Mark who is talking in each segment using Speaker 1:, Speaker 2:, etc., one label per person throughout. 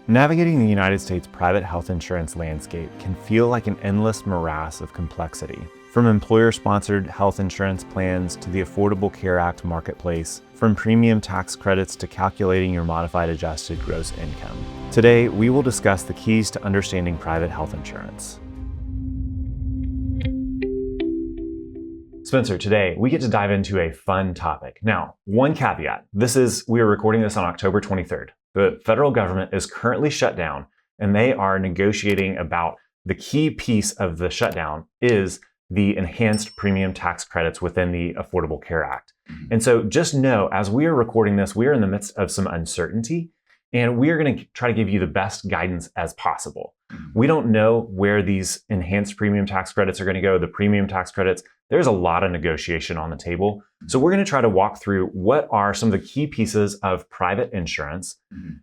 Speaker 1: Navigating the United States private health insurance landscape can feel like an endless morass of complexity. From employer-sponsored health insurance plans to the Affordable Care Act marketplace, from premium tax credits to calculating your modified adjusted gross income. Today, we will discuss the keys to understanding private health insurance. Spencer, today we get to dive into a fun topic. Now, one caveat. We are recording this on October 23rd. The federal government is currently shut down, and they are negotiating about the key piece of the shutdown is the enhanced premium tax credits within the Affordable Care Act. And so just know, as we are recording this, we are in the midst of some uncertainty, and we are going to try to give you the best guidance as possible. We don't know where these enhanced premium tax credits are going to go, the premium tax credits. There's a lot of negotiation on the table. So we're going to try to walk through what are some of the key pieces of private insurance,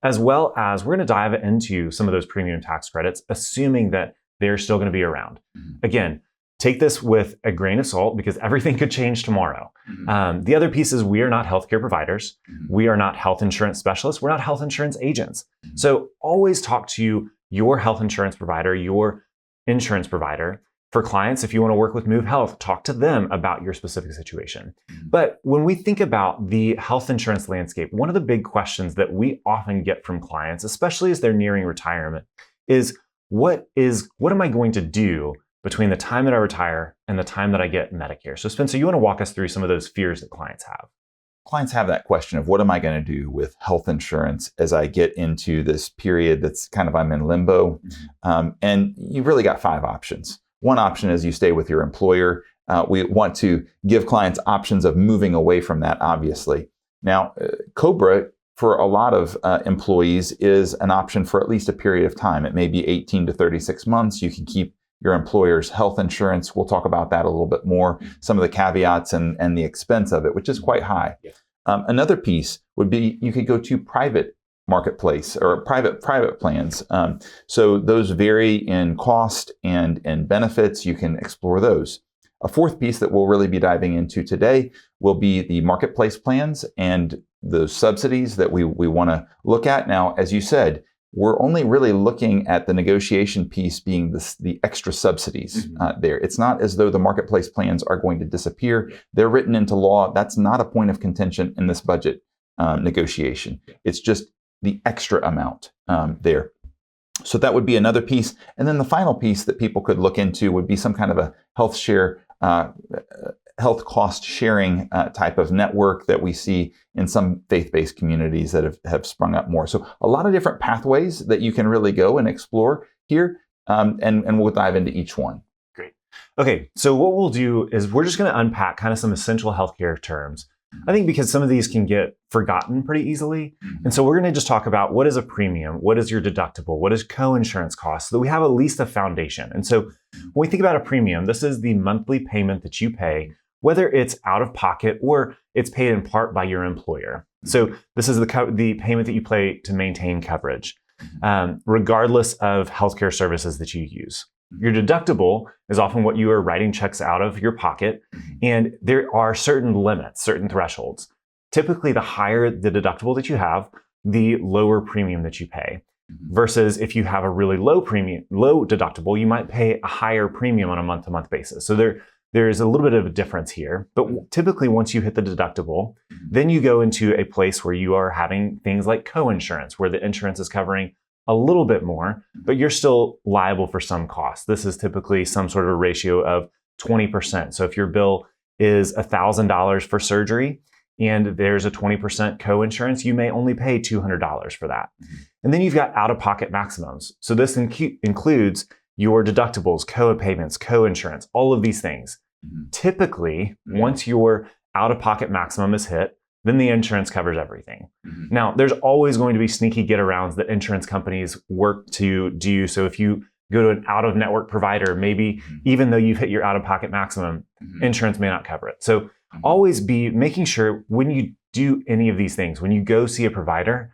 Speaker 1: as well as we're going to dive into some of those premium tax credits, assuming that they're still going to be around. Again, take this with a grain of salt because everything could change tomorrow. The other piece is we are not healthcare providers. We are not health insurance specialists. We're not health insurance agents. So always talk to your health insurance provider, your insurance provider. For clients, if you want to work with Move Health, talk to them about your specific situation. But when we think about the health insurance landscape, one of the big questions that we often get from clients, especially as they're nearing retirement, is what am I going to do between the time that I retire and the time that I get Medicare? So Spencer, you want to walk us through some of those fears that clients have?
Speaker 2: Clients have that question of what am I going to do with health insurance as I get into this period that's I'm in limbo. And you've really got 5 options. One option is you stay with your employer. We want to give clients options of moving away from that, obviously. Now, COBRA for a lot of employees is an option for at least a period of time. It may be 18 to 36 months. You can keep your employer's health insurance. We'll talk about that a little bit more, some of the caveats and the expense of it, which is quite high. Yeah. Another piece would be you could go to private marketplace or private plans. So those vary in cost and benefits. You can explore those. A fourth piece that we'll really be diving into today will be the marketplace plans and the subsidies that we want to look at. Now, as you said, we're only really looking at the negotiation piece being the extra subsidies there. It's not as though the marketplace plans are going to disappear. They're written into law. That's not a point of contention in this budget negotiation. It's just the extra amount there. So that would be another piece. And then the final piece that people could look into would be some kind of a health cost sharing type of network that we see in some faith-based communities that have sprung up more. So a lot of different pathways that you can really go and explore here, and we'll dive into each one.
Speaker 1: Great. Okay, so what we'll do is we're just going to unpack some essential healthcare terms. I think because some of these can get forgotten pretty easily. And so we're going to just talk about what is a premium, what is your deductible, what is co-insurance cost, so that we have at least a foundation. And so when we think about a premium, this is the monthly payment that you pay, whether it's out of pocket or it's paid in part by your employer. So this is the payment that you pay to maintain coverage, regardless of healthcare services that you use. Your deductible is often what you are writing checks out of your pocket, and there are certain limits, certain thresholds. Typically, the higher the deductible that you have, the lower premium that you pay. Versus if you have a really low deductible, you might pay a higher premium on a month-to-month basis. So there's a little bit of a difference here. But typically, once you hit the deductible, then you go into a place where you are having things like co-insurance, where the insurance is covering a little bit more, but you're still liable for some costs. This is typically some sort of a ratio of 20%. So if your bill is $1,000 for surgery and there's a 20% co-insurance, you may only pay $200 for that. And then you've got out-of-pocket maximums. So this includes your deductibles, co-payments, co-insurance, all of these things. Typically, once your out-of-pocket maximum is hit, then the insurance covers everything. Now, there's always going to be sneaky get-arounds that insurance companies work to do. So if you go to an out-of-network provider, maybe even though you've hit your out-of-pocket maximum, insurance may not cover it. So always be making sure when you do any of these things, when you go see a provider,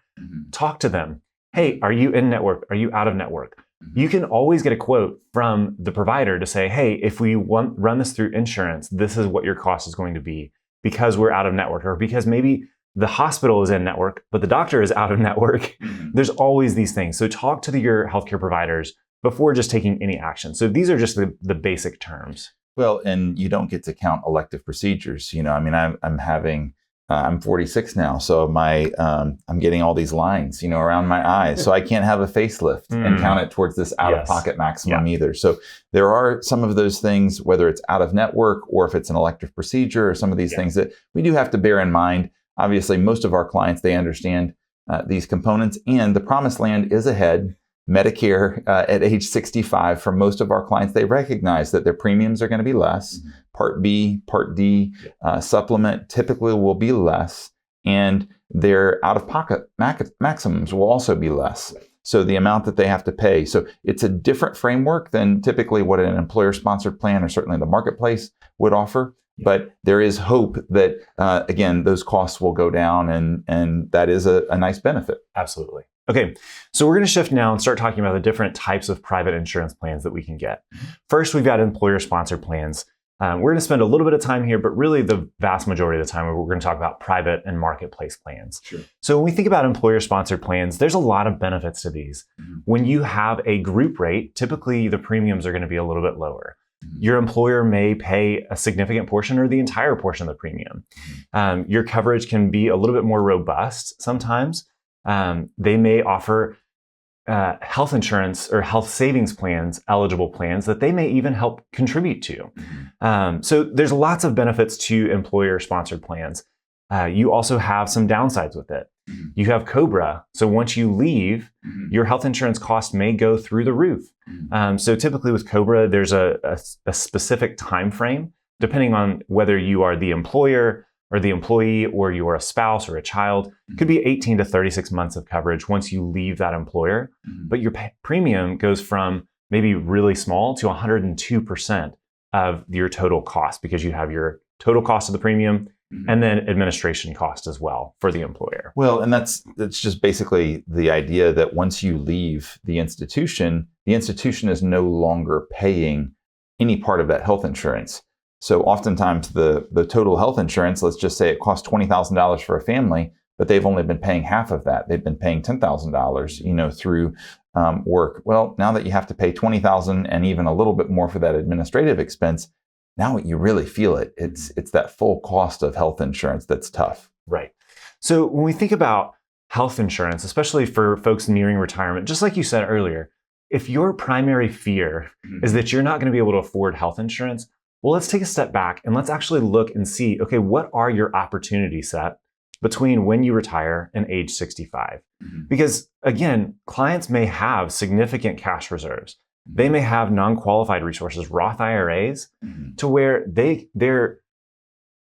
Speaker 1: talk to them. Hey, are you in network? Are you out of network? You can always get a quote from the provider to say, hey, if we run this through insurance, this is what your cost is going to be. Because we're out of network, or because maybe the hospital is in network, but the doctor is out of network.
Speaker 2: Mhm.
Speaker 1: There's always these things. So talk to your healthcare providers before just taking any action. So these are just the basic terms.
Speaker 2: Well, and you don't get to count elective procedures. I mean, I'm 46 now, so I'm getting all these lines, around my eyes. So I can't have a facelift and count it towards this out-of-pocket maximum either. So there are some of those things, whether it's out of network or if it's an elective procedure or some of these things that we do have to bear in mind. Obviously, most of our clients, they understand these components, and the promised land is ahead. Medicare at age 65, for most of our clients, they recognize that their premiums are going to be less. Mm-hmm. Part B, Part D, supplement typically will be less, and their out-of-pocket maximums will also be less. So the amount that they have to pay. So it's a different framework than typically what an employer-sponsored plan or certainly the marketplace would offer. But there is hope that, again, those costs will go down, and that is a nice benefit.
Speaker 1: Absolutely. Okay, so we're going to shift now and start talking about the different types of private insurance plans that we can get. First, we've got employer-sponsored plans. We're going to spend a little bit of time here, but really the vast majority of the time we're going to talk about private and marketplace plans. Sure. So when we think about employer-sponsored plans, there's a lot of benefits to these. Mm-hmm. When you have a group rate, typically the premiums are going to be a little bit lower. Your employer may pay a significant portion or the entire portion of the premium. Your coverage can be a little bit more robust sometimes. They may offer health insurance or health savings plans, eligible plans that they may even help contribute to. So there's lots of benefits to employer-sponsored plans. You also have some downsides with it. You have COBRA. So once you leave, your health insurance cost may go through the roof. So typically with COBRA, there's a specific time frame, depending on whether you are the employer or the employee, or you're a spouse or a child. It could be 18 to 36 months of coverage once you leave that employer. But your premium goes from maybe really small to 102% of your total cost, because you have your total cost of the premium and then administration cost as well for the employer.
Speaker 2: Well, and that's just basically the idea that once you leave the institution is no longer paying any part of that health insurance. So oftentimes the total health insurance, let's just say it costs $20,000 for a family, but they've only been paying half of that. They've been paying $10,000, through work. Well, now that you have to pay $20,000 and even a little bit more for that administrative expense, now you really feel it. It's that full cost of health insurance that's tough.
Speaker 1: Right. So when we think about health insurance, especially for folks nearing retirement, just like you said earlier, if your primary fear is that you're not going to be able to afford health insurance, well, let's take a step back and let's actually look and see, okay, what are your opportunity set between when you retire and age 65? Because again, clients may have significant cash reserves. They may have non-qualified resources, Roth IRAs, to where their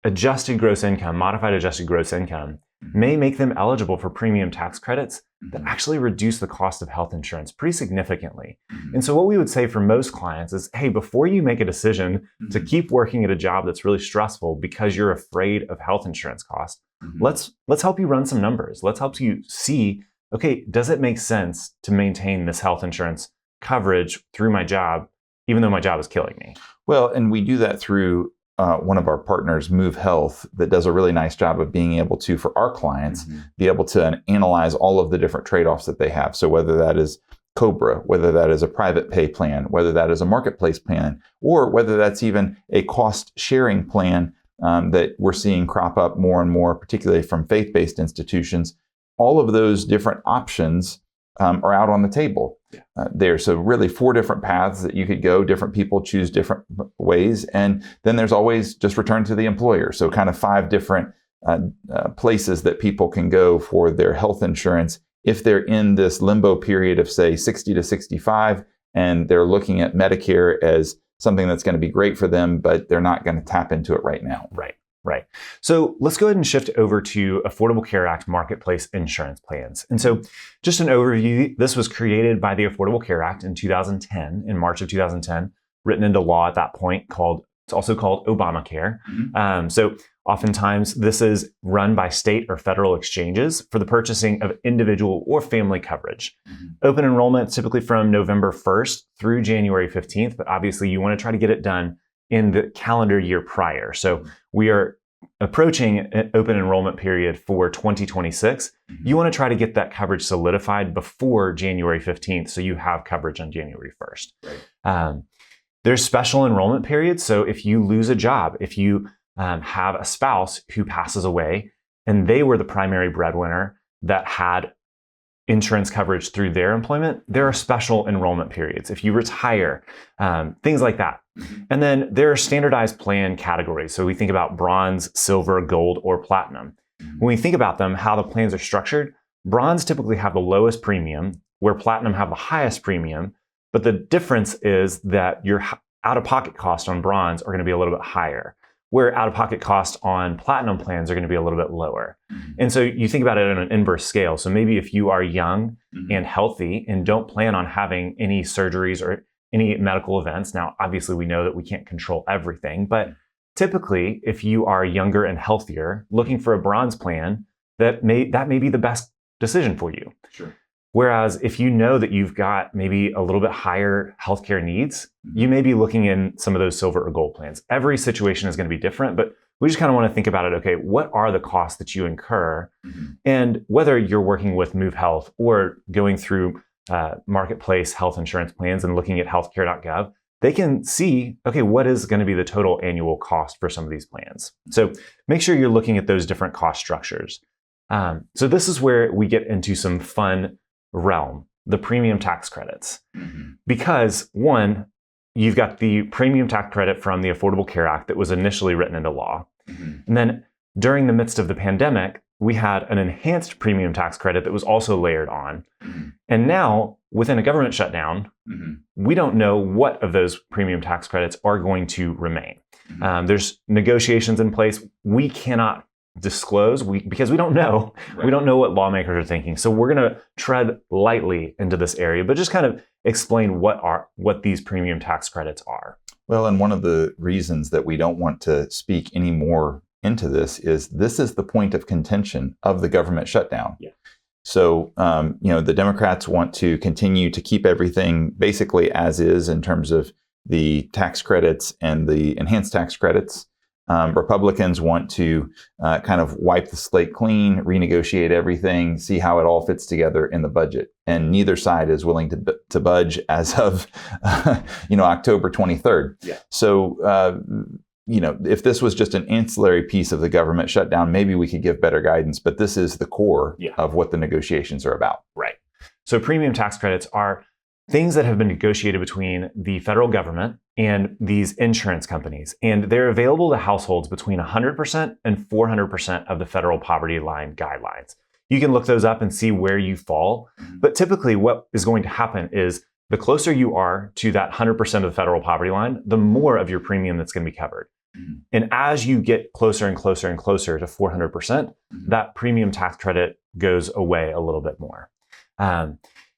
Speaker 1: adjusted gross income, modified adjusted gross income, may make them eligible for premium tax credits that actually reduce the cost of health insurance pretty significantly. And so what we would say for most clients is, hey, before you make a decision to keep working at a job that's really stressful because you're afraid of health insurance costs, let's help you run some numbers. Let's help you see, okay, does it make sense to maintain this health insurance coverage through my job, even though my job is killing me?
Speaker 2: Well, and we do that through one of our partners, Move Health, that does a really nice job of being able to, for our clients, be able to analyze all of the different trade-offs that they have. So whether that is COBRA, whether that is a private pay plan, whether that is a marketplace plan, or whether that's even a cost-sharing plan that we're seeing crop up more and more, particularly from faith-based institutions, all of those different options are out on the table there. So really 4 different paths that you could go. Different people choose different ways. And then there's always just return to the employer. So kind of 5 different places that people can go for their health insurance if they're in this limbo period of, say, 60 to 65, and they're looking at Medicare as something that's going to be great for them, but they're not going to tap into it right now.
Speaker 1: Right. So let's go ahead and shift over to Affordable Care Act marketplace insurance plans. And so just an overview, this was created by the Affordable Care Act in 2010, in March of 2010, written into law at that point, it's also called Obamacare. So oftentimes this is run by state or federal exchanges for the purchasing of individual or family coverage. Open enrollment typically from November 1st through January 15th, but obviously you want to try to get it done in the calendar year prior. So we are approaching an open enrollment period for 2026, you want to try to get that coverage solidified before January 15th so you have coverage on January 1st.
Speaker 2: Right.
Speaker 1: There's special enrollment periods. So if you lose a job, if you have a spouse who passes away and they were the primary breadwinner that had insurance coverage through their employment, there are special enrollment periods. If you retire, things like that. And then there are standardized plan categories. So we think about bronze, silver, gold, or platinum. When we think about them, how the plans are structured, bronze typically have the lowest premium, where platinum have the highest premium. But the difference is that your out-of-pocket costs on bronze are going to be a little bit higher, where out-of-pocket costs on platinum plans are going to be a little bit lower. And so you think about it on an inverse scale. So maybe if you are young and healthy and don't plan on having any surgeries or any medical events, now obviously we know that we can't control everything, but typically if you are younger and healthier, looking for a bronze plan, that may be the best decision for you.
Speaker 2: Sure.
Speaker 1: Whereas if you know that you've got maybe a little bit higher healthcare needs, you may be looking in some of those silver or gold plans. Every situation is going to be different, but we just kind of want to think about it. Okay, what are the costs that you incur? And whether you're working with Move Health or going through marketplace health insurance plans and looking at healthcare.gov, they can see, okay, what is going to be the total annual cost for some of these plans? So make sure you're looking at those different cost structures. So this is where we get into some fun realm, the premium tax credits. Because one, you've got the premium tax credit from the Affordable Care Act that was initially written into law. And then during the midst of the pandemic, we had an enhanced premium tax credit that was also layered on. And now, within a government shutdown, we don't know what of those premium tax credits are going to remain. There's negotiations in place. We cannot disclose because we don't know. Right. We don't know what lawmakers are thinking. So we're going to tread lightly into this area, but just kind of explain what these premium tax credits are.
Speaker 2: Well, and one of the reasons that we don't want to speak any more into this is the point of contention of the government shutdown. Yeah. So, the Democrats want to continue to keep everything basically as is in terms of the tax credits and the enhanced tax credits. Republicans want to kind of wipe the slate clean, renegotiate everything, see how it all fits together in the budget. And neither side is willing to budge as of, October 23rd. Yeah. So, if this was just an ancillary piece of the government shutdown, maybe we could give better guidance. But this is the core of what the negotiations are about.
Speaker 1: Right. So premium tax credits are things that have been negotiated between the federal government and these insurance companies. And they're available to households between 100% and 400% of the federal poverty line guidelines. You can look those up and see where you fall. But typically what is going to happen is the closer you are to that 100% of the federal poverty line, the more of your premium that's going to be covered. And as you get closer and closer and closer to 400%, that premium tax credit goes away a little bit more.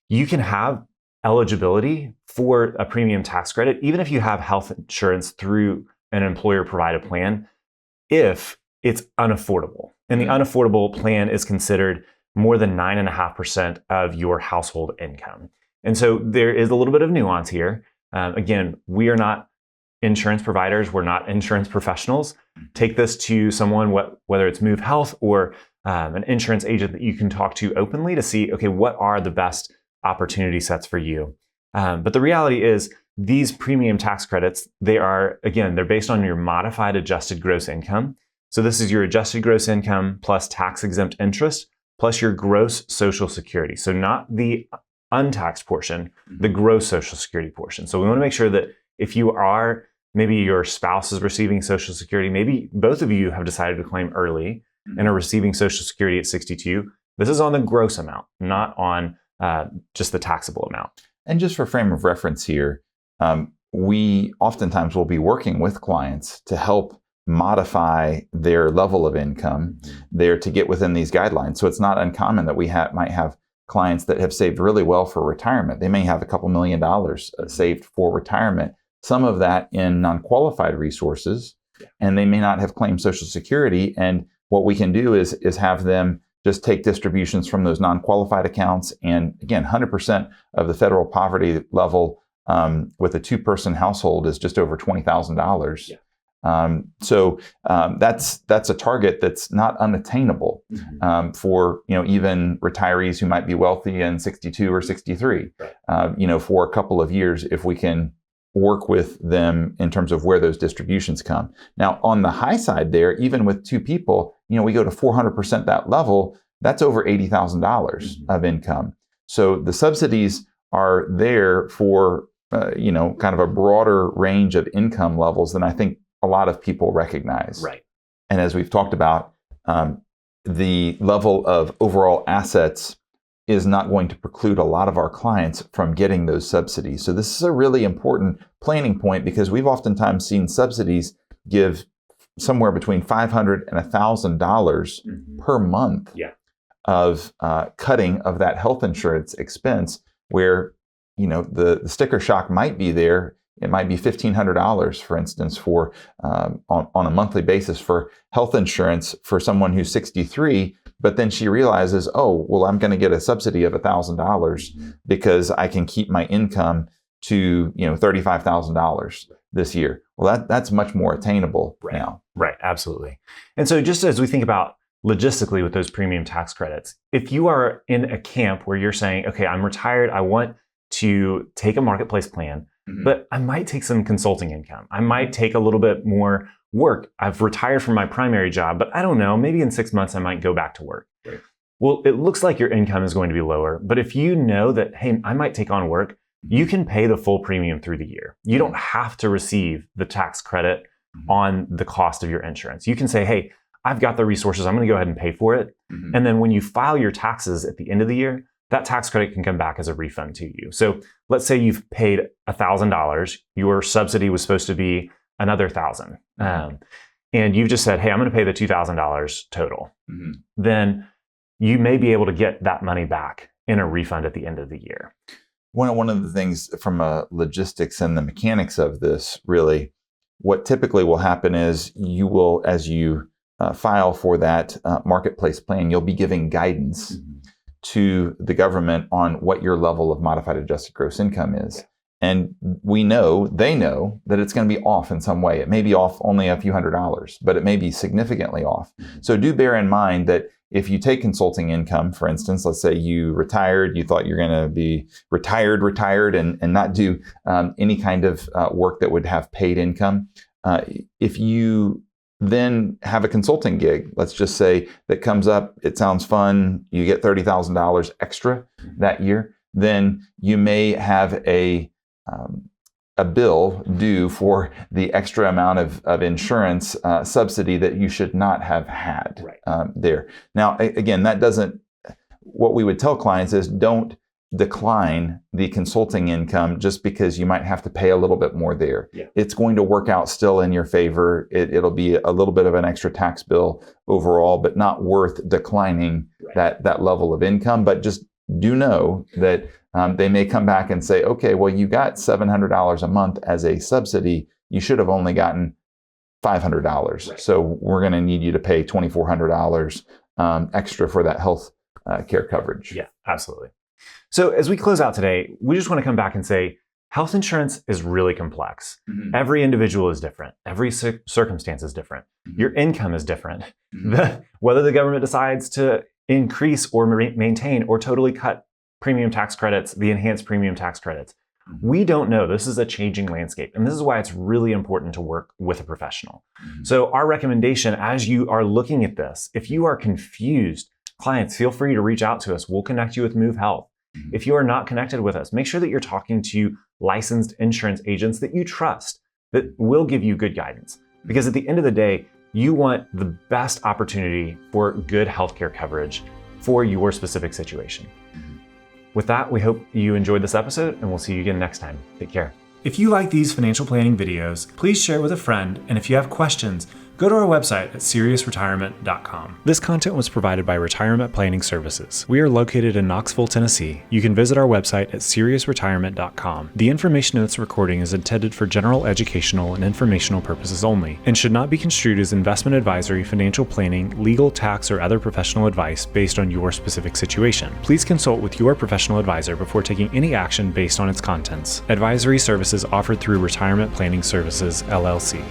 Speaker 1: You can have eligibility for a premium tax credit, even if you have health insurance through an employer-provided plan, if it's unaffordable. And the unaffordable plan is considered more than 9.5% of your household income. And so there is a little bit of nuance here. Again, we are not insurance providers. We're not insurance professionals. Take this to someone, whether it's Move Health or an insurance agent that you can talk to openly to see, okay, what are the best opportunity sets for you. But the reality is these premium tax credits, they're based on your modified adjusted gross income. So this is your adjusted gross income plus tax exempt interest plus your gross Social Security. So not the untaxed portion, the gross Social Security portion. So we want to make sure that if you are, maybe your spouse is receiving Social Security, maybe both of you have decided to claim early and are receiving Social Security at 62. This is on the gross amount, not on just the taxable amount.
Speaker 2: And just for frame of reference here, we oftentimes will be working with clients to help modify their level of income there to get within these guidelines. So it's not uncommon that we might have clients that have saved really well for retirement. They may have a couple $1 million saved for retirement, some of that in non-qualified resources, and they may not have claimed Social Security. And what we can do is have them just take distributions from those non-qualified accounts. And again, 100% of the federal poverty level with a two-person household is just over $20,000. Yeah. That's a target that's not unattainable for even retirees who might be wealthy and 62 or 63. Right. For a couple of years, if we can work with them in terms of where those distributions come. Now, on the high side there, even with two people, we go to 400% that level. That's over $80,000 of income. So the subsidies are there for kind of a broader range of income levels than I think a lot of people recognize.
Speaker 1: Right.
Speaker 2: And as we've talked about, the level of overall assets is not going to preclude a lot of our clients from getting those subsidies. So this is a really important planning point, because we've oftentimes seen subsidies give somewhere between $500 and $1,000 per month of cutting of that health insurance expense, where the sticker shock might be there. It might be $1,500, for instance, for on a monthly basis for health insurance for someone who's 63. But then she realizes, oh, well, I'm going to get a subsidy of $1,000 because I can keep my income to $35,000 this year. Well, that's much more attainable now.
Speaker 1: Right, absolutely. And so just as we think about logistically with those premium tax credits, if you are in a camp where you're saying, okay, I'm retired, I want to take a marketplace plan, but I might take some consulting income. I might take a little bit more work. I've retired from my primary job, but I don't know, maybe in 6 months I might go back to work. Right. Well, it looks like your income is going to be lower, but if you know that, hey, I might take on work, you can pay the full premium through the year. You don't have to receive the tax credit on the cost of your insurance. You can say, hey, I've got the resources, I'm going to go ahead and pay for it. And then when you file your taxes at the end of the year, that tax credit can come back as a refund to you. So let's say you've paid $1,000, your subsidy was supposed to be another $1,000. And you've just said, hey, I'm going to pay the $2,000 total. Then you may be able to get that money back in a refund at the end of the year.
Speaker 2: One of the things from a logistics and the mechanics of this, really, what typically will happen is you will, as you file for that marketplace plan, you'll be giving guidance to the government on what your level of modified adjusted gross income is. And they know that it's going to be off in some way. It may be off only a few $100s, but it may be significantly off. So do bear in mind that if you take consulting income, for instance, let's say you retired, you thought you're going to be retired and not do any kind of work that would have paid income. If you then have a consulting gig, let's just say, that comes up, it sounds fun, you get $30,000 extra that year, then you may have a bill due for the extra amount of insurance subsidy that you should not have had there. Now, again, what we would tell clients is don't decline the consulting income just because you might have to pay a little bit more there. It's going to work out still in your favor. It'll be a little bit of an extra tax bill overall, but not worth declining that level of income. But just do know that they may come back and say, okay, well, you got $700 a month as a subsidy. You should have only gotten $500. So we're going to need you to pay $2,400 extra for that health care coverage.
Speaker 1: Yeah, absolutely. So as we close out today, we just want to come back and say, health insurance is really complex. Every individual is different. Every circumstance is different. Your income is different. Whether the government decides to increase or maintain or totally cut premium tax credits, the enhanced premium tax credits, we don't know. This is a changing landscape. And this is why it's really important to work with a professional. So our recommendation, as you are looking at this, if you are confused, clients, feel free to reach out to us. We'll connect you with Move Health. If you are not connected with us, make sure that you're talking to licensed insurance agents that you trust, that will give you good guidance. Because at the end of the day, you want the best opportunity for good healthcare coverage for your specific situation. With that, we hope you enjoyed this episode, and we'll see you again next time. Take care. If you like these financial planning videos, please share with a friend, and if you have questions, go to our website at SiriusRetirement.com. This content was provided by Retirement Planning Services. We are located in Knoxville, Tennessee. You can visit our website at SiriusRetirement.com. The information in this recording is intended for general educational and informational purposes only, and should not be construed as investment advisory, financial planning, legal, tax, or other professional advice based on your specific situation. Please consult with your professional advisor before taking any action based on its contents. Advisory services offered through Retirement Planning Services, LLC.